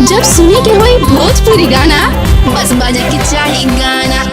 जब सुने के होई भोजपुरी गाना बस बजे के चाही गाना।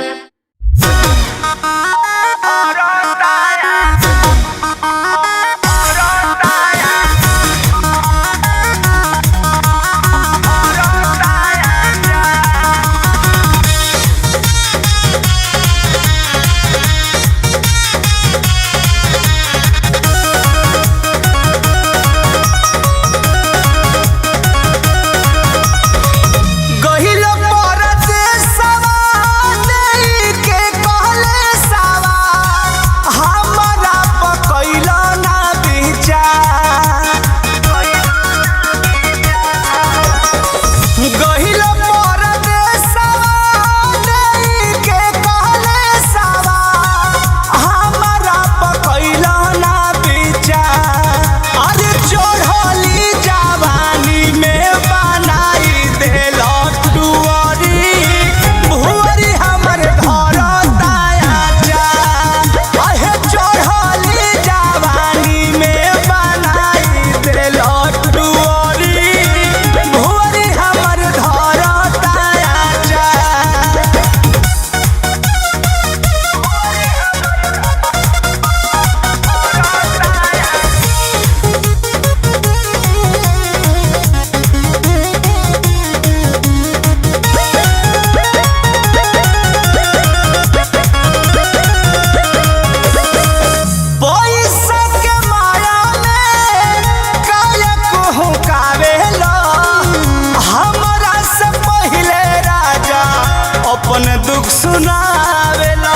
दुख सुनावेला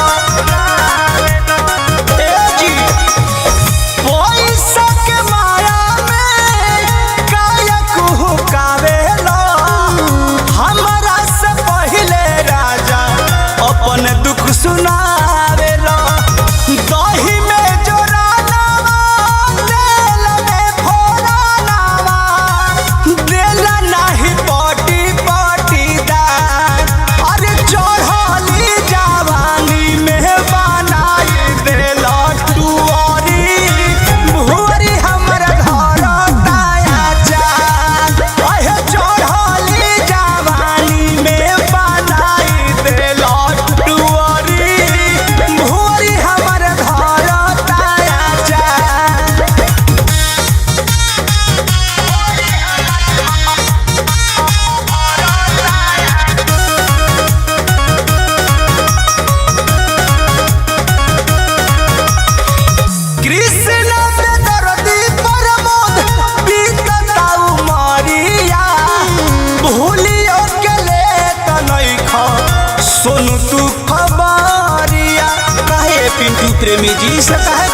पैसा के माया में काया कुहुकावेला हमरा से पहिले राजा अपन दुख सुनावेला। दही में जोरानावा तेल में फोड़ानावा देला नाही पटी पटीदार। अरे चढ़ली जवानी में बनाई देला टुअरी भुअरी हमर घर ताया जान। अहे चढ़ली जवानी में बनाई देला टुअरी भुअरी हमर घर ताया जान। कृष्ण पे दर्दी प्रमोद बीतता उमरिया भूलियो के लेत नइखा सोनू तू खबरिया। काहे पिंटू प्रेमी जी से कहे